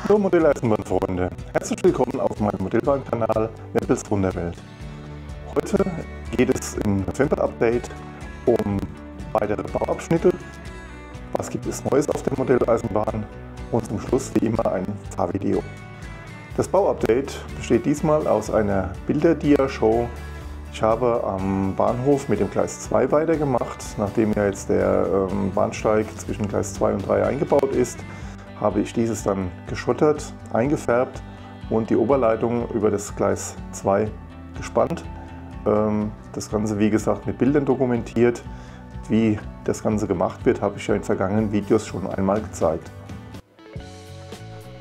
Hallo Modelleisenbahnfreunde, herzlich willkommen auf meinem Modellbahnkanal Wempels Wunderwelt. Heute geht es im November-Update um weitere Bauabschnitte, was gibt es Neues auf der Modelleisenbahn und zum Schluss wie immer ein Fahrvideo. Das Bauupdate besteht diesmal aus einer Bilder-Dia-Show. Ich habe am Bahnhof mit dem Gleis 2 weitergemacht. Nachdem ja jetzt der Bahnsteig zwischen Gleis 2 und 3 eingebaut ist, habe ich dieses dann geschottert, eingefärbt und die Oberleitung über das Gleis 2 gespannt. Das Ganze, wie gesagt, mit Bildern dokumentiert. Wie das Ganze gemacht wird, habe ich ja in vergangenen Videos schon einmal gezeigt.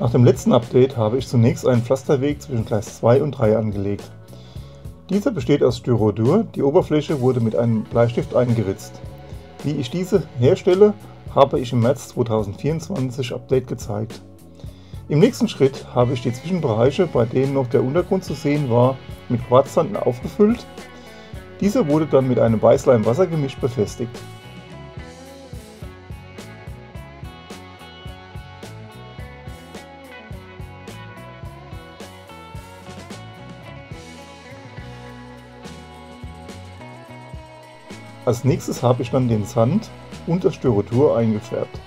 Nach dem letzten Update habe ich zunächst einen Pflasterweg zwischen Gleis 2 und 3 angelegt. Dieser besteht aus Styrodur, die Oberfläche wurde mit einem Bleistift eingeritzt. Wie ich diese herstelle, habe ich im März 2024 Update gezeigt. Im nächsten Schritt habe ich die Zwischenbereiche, bei denen noch der Untergrund zu sehen war, mit Quarzsand aufgefüllt. Dieser wurde dann mit einem Weißleim-Wassergemisch befestigt. Als nächstes habe ich dann den Sand und das Styrodur eingefärbt.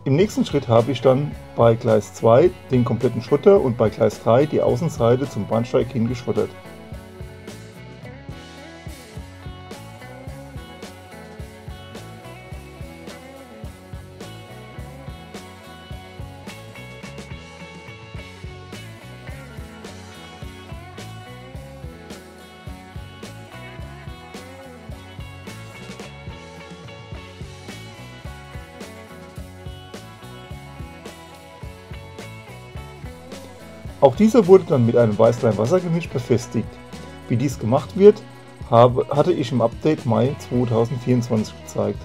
Im nächsten Schritt habe ich dann bei Gleis 2 den kompletten Schotter und bei Gleis 3 die Außenseite zum Bahnsteig hin geschottert. Auch dieser wurde dann mit einem Weißleim-Wassergemisch befestigt. Wie dies gemacht wird, hatte ich im Update Mai 2024 gezeigt.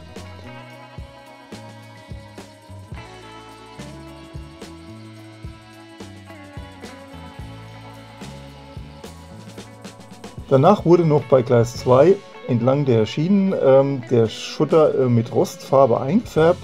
Danach wurde noch bei Gleis 2 entlang der Schienen der Schotter mit Rostfarbe eingefärbt.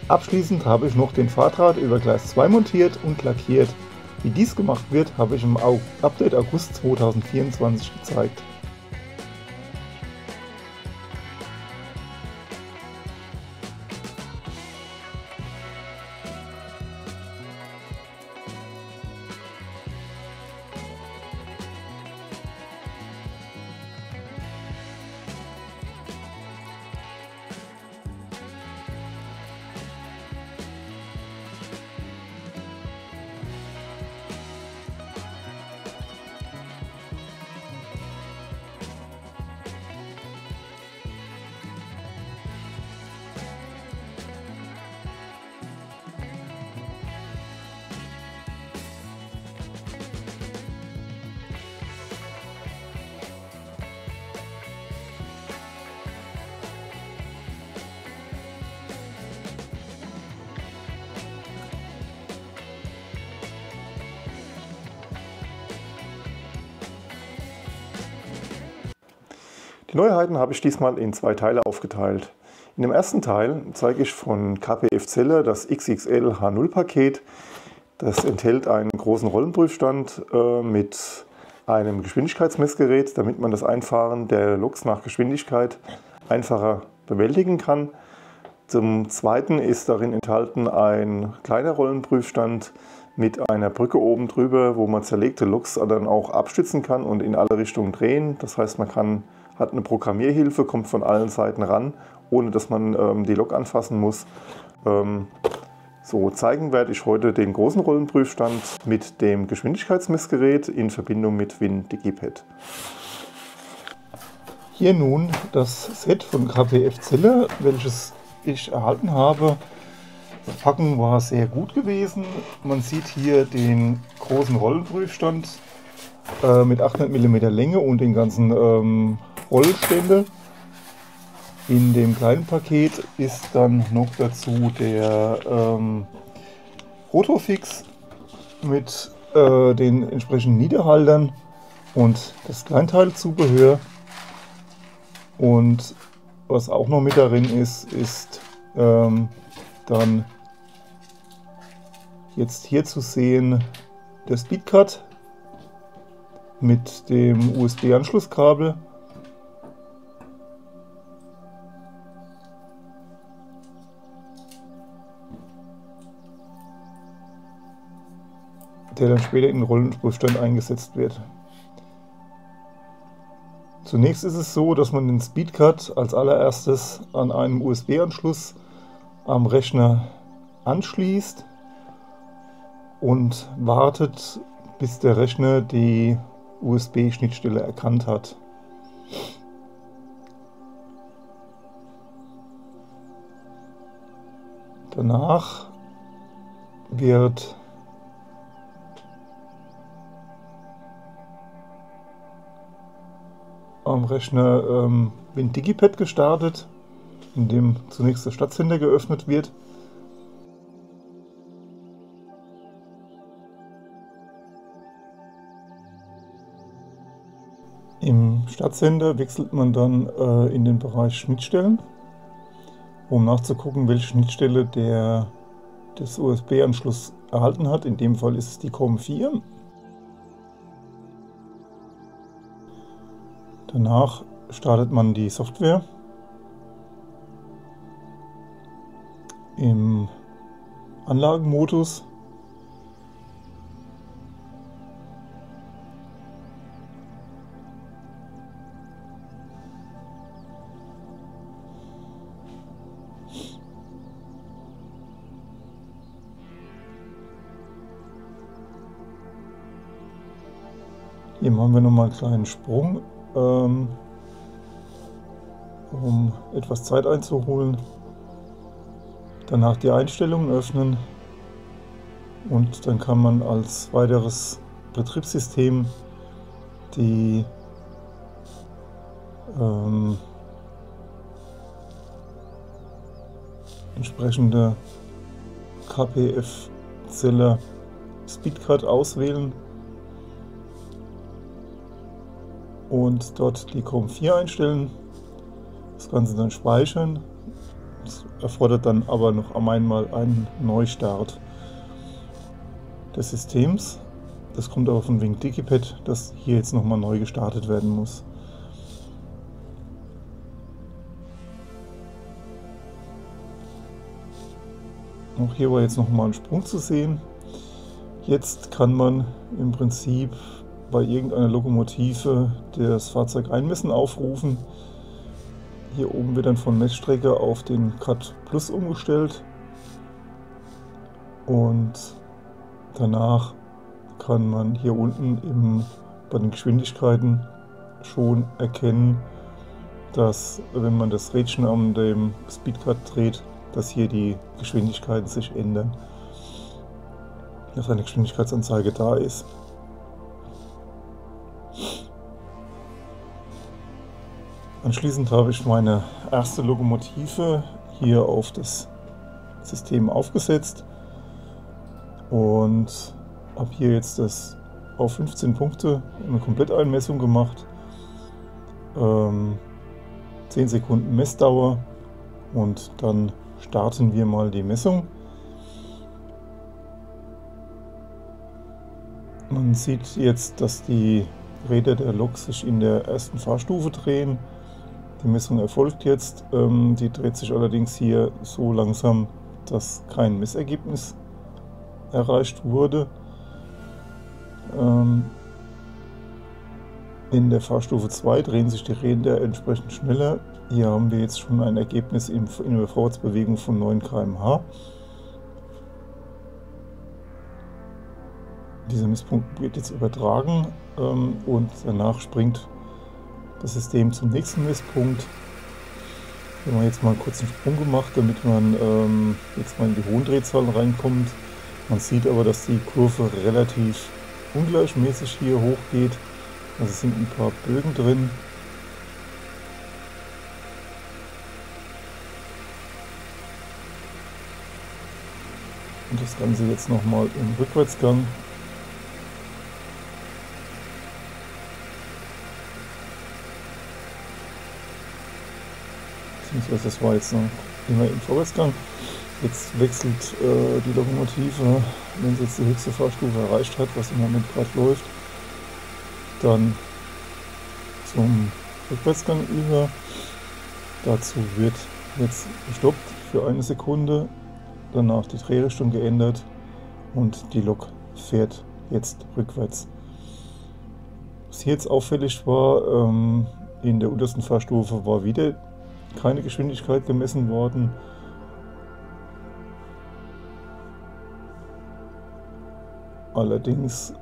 Abschließend habe ich noch den Fahrdraht über Gleis 2 montiert und lackiert. Wie dies gemacht wird, habe ich im Update August 2024 gezeigt. Die Neuheiten habe ich diesmal in zwei Teile aufgeteilt. In dem ersten Teil zeige ich von KPF Zeller das XXL H0 Paket. Das enthält einen großen Rollenprüfstand mit einem Geschwindigkeitsmessgerät, damit man das Einfahren der Loks nach Geschwindigkeit einfacher bewältigen kann. Zum Zweiten ist darin enthalten ein kleiner Rollenprüfstand mit einer Brücke oben drüber, wo man zerlegte Loks dann auch abstützen kann und in alle Richtungen drehen. Das heißt, man hat eine Programmierhilfe, kommt von allen Seiten ran, ohne dass man die Lok anfassen muss. So zeigen werde ich heute den großen Rollenprüfstand mit dem Geschwindigkeitsmessgerät in Verbindung mit WinDigipad. Hier nun das Set von KPF Zeller, welches ich erhalten habe. Verpackung war sehr gut gewesen. Man sieht hier den großen Rollenprüfstand mit 800 mm Länge und den ganzen Rollständer. In dem kleinen Paket ist dann noch dazu der Rotorfix mit den entsprechenden Niederhaltern und das Kleinteilzubehör. Und was auch noch mit darin ist, ist dann jetzt hier zu sehen der Speedcut mit dem USB-Anschlusskabel. Der dann später in den Rollenprüfstand eingesetzt wird. Zunächst ist es so, dass man den Speedcut als allererstes an einem USB-Anschluss am Rechner anschließt und wartet, bis der Rechner die USB-Schnittstelle erkannt hat. Danach wird am Rechner WinDigipad gestartet, in dem zunächst das Startcenter geöffnet wird. Im Startcenter wechselt man dann in den Bereich Schnittstellen, um nachzugucken, welche Schnittstelle der des USB-Anschluss erhalten hat. In dem Fall ist es die COM4. Danach startet man die Software im Anlagenmodus. Hier machen wir nochmal einen kleinen Sprung, um etwas Zeit einzuholen. Danach die Einstellungen öffnen und dann kann man als weiteres Betriebssystem die entsprechende KPF-Zelle Speedcut auswählen und dort die COM4 einstellen, das Ganze dann speichern. Das erfordert dann aber noch einmal einen Neustart des Systems. Das kommt aber von WinDigipad, dass hier jetzt nochmal neu gestartet werden muss. Auch hier war jetzt nochmal ein Sprung zu sehen. Jetzt kann man im Prinzip bei irgendeiner Lokomotive das Fahrzeug einmessen aufrufen. Hier oben wird dann von Messstrecke auf den CAT Plus umgestellt und danach kann man hier unten bei den Geschwindigkeiten schon erkennen, dass, wenn man das Rädchen an dem Speedcut dreht, dass hier die Geschwindigkeiten sich ändern, dass eine Geschwindigkeitsanzeige da ist. Anschließend habe ich meine erste Lokomotive hier auf das System aufgesetzt und habe hier jetzt das auf 15 Punkte eine Kompletteinmessung gemacht. 10 Sekunden Messdauer und dann starten wir mal die Messung. Man sieht jetzt, dass die Räder der Lok sich in der ersten Fahrstufe drehen. Die Messung erfolgt jetzt, die dreht sich allerdings hier so langsam, dass kein Messergebnis erreicht wurde. In der Fahrstufe 2 drehen sich die Räder entsprechend schneller. Hier haben wir jetzt schon ein Ergebnis in der Vorwärtsbewegung von 9 km/h. Dieser Messpunkt wird jetzt übertragen und danach springt das System zum nächsten Messpunkt. Wir haben jetzt mal kurz einen Sprung gemacht, damit man jetzt mal in die hohen Drehzahlen reinkommt. Man sieht aber, dass die Kurve relativ ungleichmäßig hier hochgeht. Also es sind ein paar Bögen drin. Und das Ganze jetzt nochmal im Rückwärtsgang. Beziehungsweise das war jetzt noch immer im Vorwärtsgang. Jetzt wechselt die Lokomotive, wenn sie jetzt die höchste Fahrstufe erreicht hat, was im Moment gerade läuft, dann zum Rückwärtsgang über. Dazu wird jetzt gestoppt für eine Sekunde, danach die Drehrichtung geändert und die Lok fährt jetzt rückwärts. Was hier jetzt auffällig war, in der untersten Fahrstufe war wieder keine Geschwindigkeit gemessen worden. Allerdings,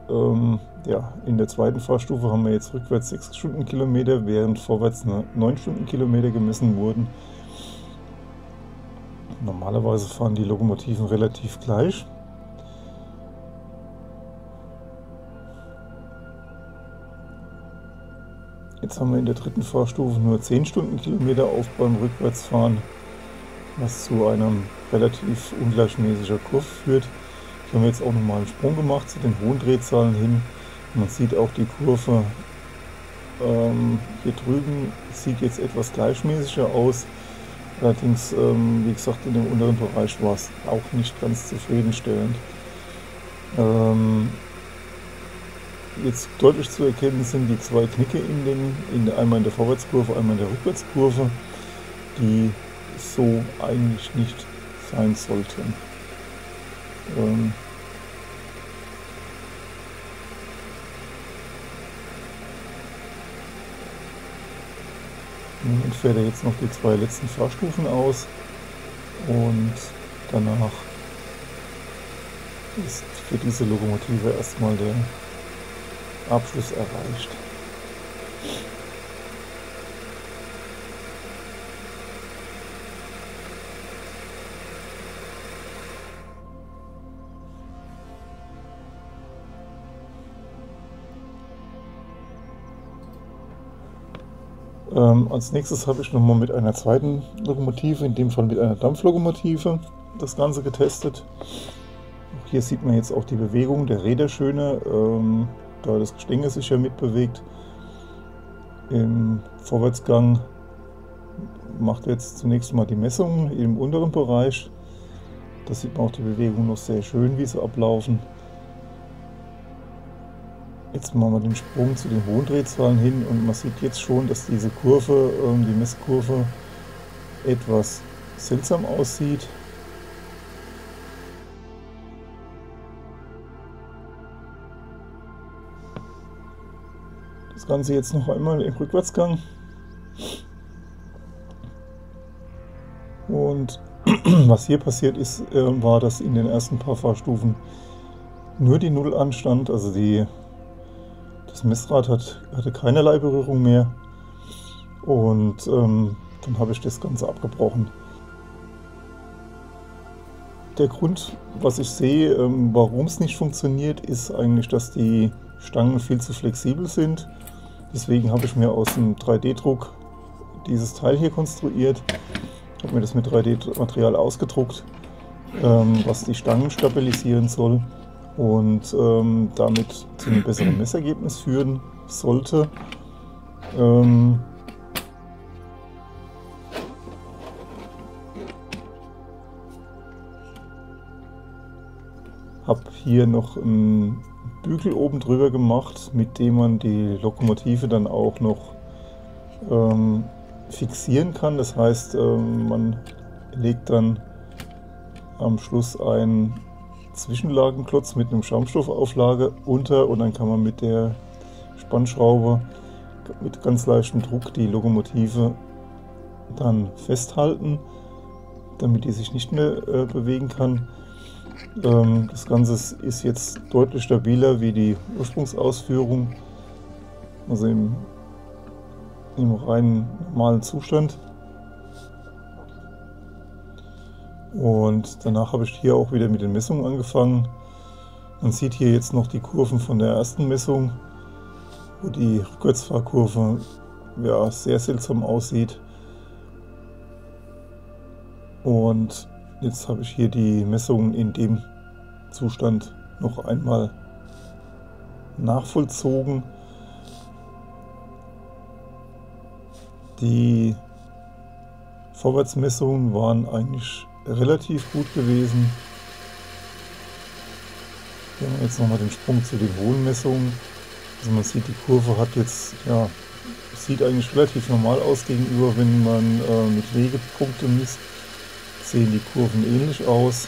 ja, in der zweiten Fahrstufe haben wir jetzt rückwärts 6 Stundenkilometer, während vorwärts 9 Stundenkilometer gemessen wurden. Normalerweise fahren die Lokomotiven relativ gleich. Jetzt haben wir in der dritten Fahrstufe nur 10 Stundenkilometer auf beim Rückwärtsfahren, was zu einem relativ ungleichmäßiger Kurve führt. Hier haben wir jetzt auch nochmal einen Sprung gemacht zu den hohen Drehzahlen hin. Man sieht auch die Kurve hier drüben sieht jetzt etwas gleichmäßiger aus. Allerdings, wie gesagt, in dem unteren Bereich war es auch nicht ganz zufriedenstellend. Jetzt deutlich zu erkennen sind die zwei Knicke einmal in der Vorwärtskurve, einmal in der Rückwärtskurve, die so eigentlich nicht sein sollten. Im Moment fährt er jetzt noch die zwei letzten Fahrstufen aus und danach ist für diese Lokomotive erstmal der Abschluss erreicht. Als nächstes habe ich nochmal mit einer zweiten Lokomotive, in dem Fall mit einer Dampflokomotive, das Ganze getestet. Auch hier sieht man jetzt auch die Bewegung der Räder schöner, da das Gestänge sich ja mitbewegt. Im Vorwärtsgang macht er jetzt zunächst mal die Messungen im unteren Bereich. Da sieht man auch die Bewegung noch sehr schön, wie sie ablaufen. Jetzt machen wir den Sprung zu den hohen Drehzahlen hin und man sieht jetzt schon, dass diese Kurve, die Messkurve, etwas seltsam aussieht. Das Ganze jetzt noch einmal im Rückwärtsgang. Und was hier passiert ist, war, dass in den ersten paar Fahrstufen nur die Null anstand, also das Messrad hatte keinerlei Berührung mehr und dann habe ich das Ganze abgebrochen. Der Grund, was ich sehe, warum es nicht funktioniert, ist eigentlich, dass die Stangen viel zu flexibel sind. Deswegen habe ich mir aus dem 3D-Druck dieses Teil hier konstruiert. Ich habe mir das mit 3D-Material ausgedruckt, was die Stangen stabilisieren soll und damit zu einem besseren Messergebnis führen sollte. Habe hier noch einen Bügel oben drüber gemacht, mit dem man die Lokomotive dann auch noch fixieren kann. Das heißt, man legt dann am Schluss einen Zwischenlagenklotz mit einem Schaumstoffauflage unter und dann kann man mit der Spannschraube mit ganz leichtem Druck die Lokomotive dann festhalten, damit die sich nicht mehr bewegen kann. Das Ganze ist jetzt deutlich stabiler wie die Ursprungsausführung, also im reinen normalen Zustand. Und danach habe ich hier auch wieder mit den Messungen angefangen. Man sieht hier jetzt noch die Kurven von der ersten Messung, wo die Rückwärtsfahrkurve ja sehr seltsam aussieht. Und jetzt habe ich hier die Messungen in dem Zustand noch einmal nachvollzogen. Die Vorwärtsmessungen waren eigentlich relativ gut gewesen. Hier haben wir jetzt nochmal den Sprung zu den hohen Messungen. Also man sieht, die Kurve hat jetzt, ja, sieht eigentlich relativ normal aus gegenüber, wenn man mit Wegepunkte misst. Sehen die Kurven ähnlich aus.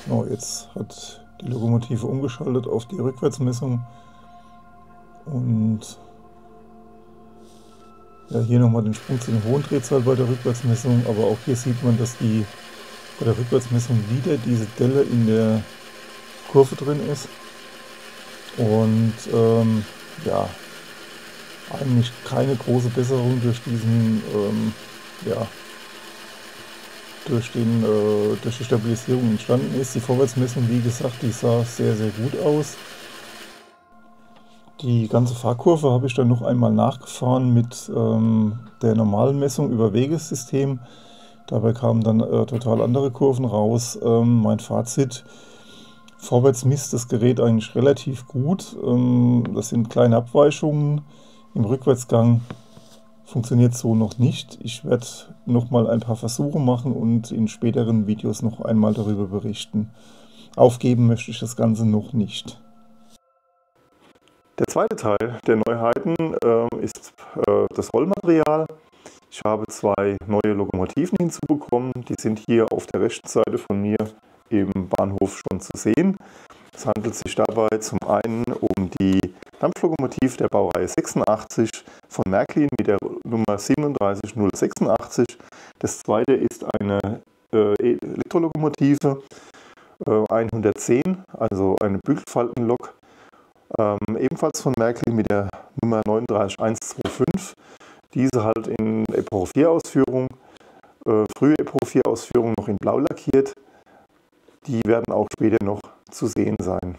So, jetzt hat die Lokomotive umgeschaltet auf die Rückwärtsmessung. Und ja, hier nochmal den Sprung zu den hohen Drehzahl bei der Rückwärtsmessung, aber auch hier sieht man, dass die bei der Rückwärtsmessung wieder diese Delle in der Kurve drin ist. Und ja, eigentlich keine große Besserung durch diesen, ja, durch die Stabilisierung entstanden ist. Die Vorwärtsmessung, wie gesagt, die sah sehr, sehr gut aus. Die ganze Fahrkurve habe ich dann noch einmal nachgefahren mit der normalen Messung über Wegesystem. Dabei kamen dann total andere Kurven raus. Mein Fazit: Vorwärts misst das Gerät eigentlich relativ gut. Das sind kleine Abweichungen. Im Rückwärtsgang funktioniert so noch nicht. Ich werde noch mal ein paar Versuche machen und in späteren Videos noch einmal darüber berichten. Aufgeben möchte ich das Ganze noch nicht. Der zweite Teil der Neuheiten ist das Rollmaterial. Ich habe zwei neue Lokomotiven hinzubekommen. Die sind hier auf der rechten Seite von mir im Bahnhof schon zu sehen. Es handelt sich dabei zum einen um die Dampflokomotive der Baureihe 86 von Märklin mit der Nummer 37086. Das zweite ist eine Elektrolokomotive 110, also eine Bügelfaltenlok, ebenfalls von Märklin mit der Nummer 39125. Diese halt in Epoch 4 Ausführung, frühe Epoch 4 Ausführung noch in Blau lackiert. Die werden auch später noch zu sehen sein.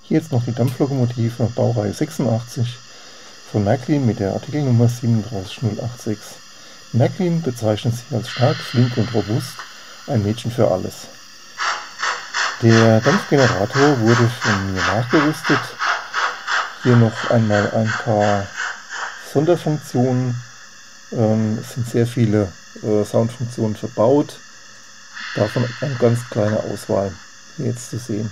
Hier jetzt noch die Dampflokomotive Baureihe 86 von Märklin mit der Artikelnummer 37086. Märklin bezeichnet sich als stark, flink und robust, ein Mädchen für alles. Der Dampfgenerator wurde von mir nachgerüstet. Hier noch einmal ein paar Sonderfunktionen. Es sind sehr viele Soundfunktionen verbaut. Davon eine ganz kleine Auswahl hier jetzt zu sehen.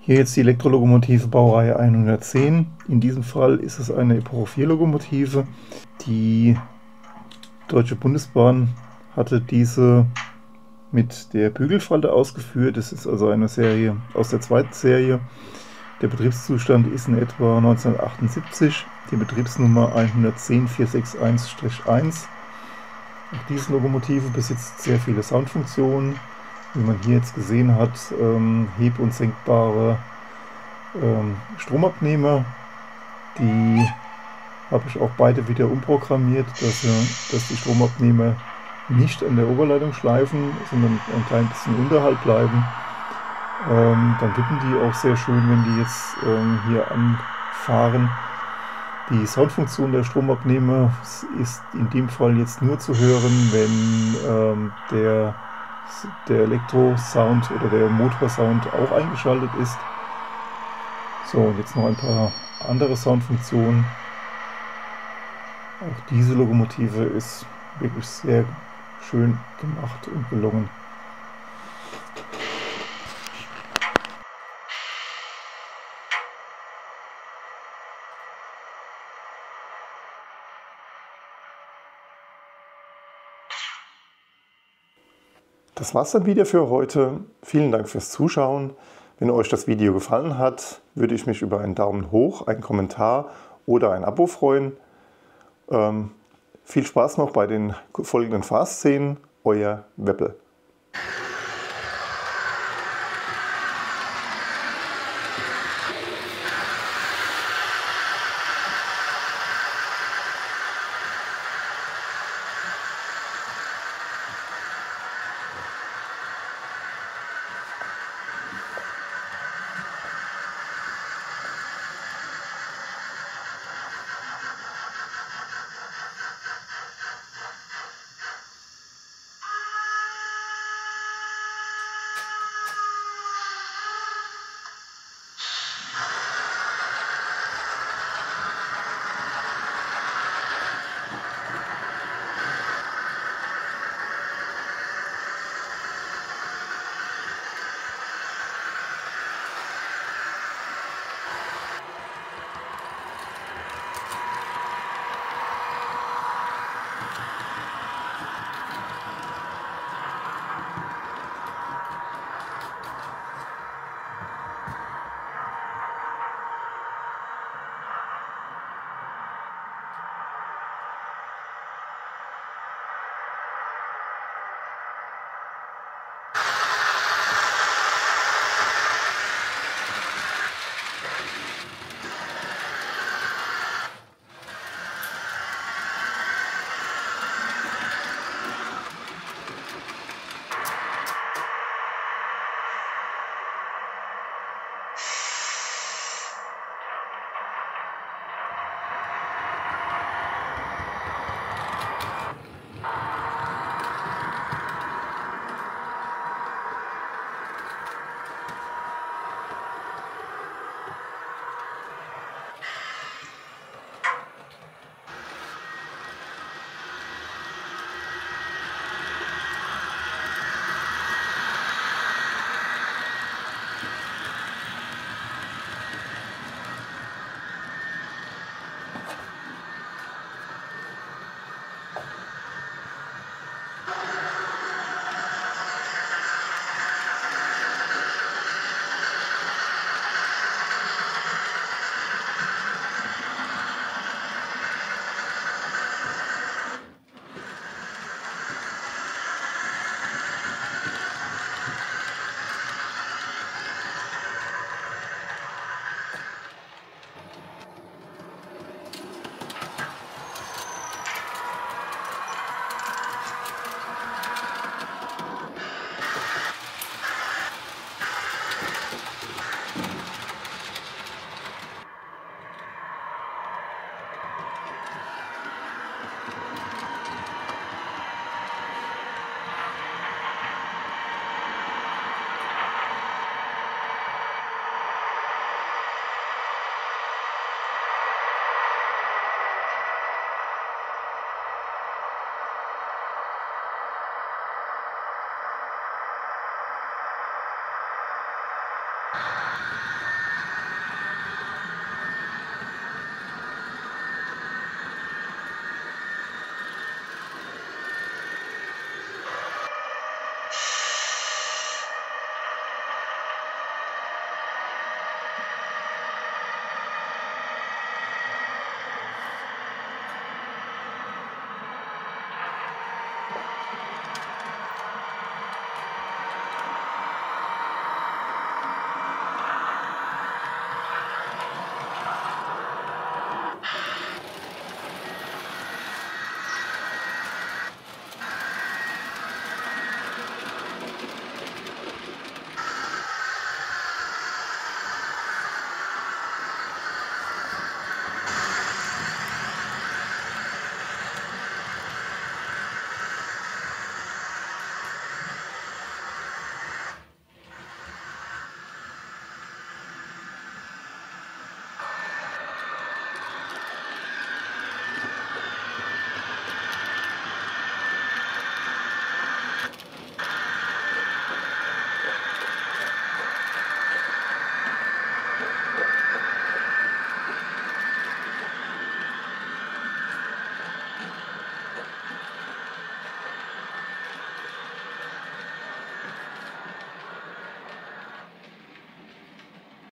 Hier jetzt die Elektrolokomotive Baureihe 110. In diesem Fall ist es eine Epoch 4 Lokomotive. Die Deutsche Bundesbahn hatte diese mit der Bügelfalte ausgeführt. Das ist also eine Serie aus der zweiten Serie. Der Betriebszustand ist in etwa 1978. Die Betriebsnummer 110461-1. Auch diese Lokomotive besitzt sehr viele Soundfunktionen. Wie man hier jetzt gesehen hat, heb- und senkbare Stromabnehmer. Die habe ich auch beide wieder umprogrammiert, dass die Stromabnehmer nicht an der Oberleitung schleifen, sondern ein klein bisschen unterhalb bleiben. Dann wippen die auch sehr schön, wenn die jetzt hier anfahren. Die Soundfunktion der Stromabnehmer ist in dem Fall jetzt nur zu hören, wenn der Elektrosound oder der Motorsound auch eingeschaltet ist. So, und jetzt noch ein paar andere Soundfunktionen. Auch diese Lokomotive ist wirklich sehr schön gemacht und gelungen. Das war's dann wieder für heute. Vielen Dank fürs Zuschauen. Wenn euch das Video gefallen hat, würde ich mich über einen Daumen hoch, einen Kommentar oder ein Abo freuen. Viel Spaß noch bei den folgenden Fahrszenen. Euer Weppel.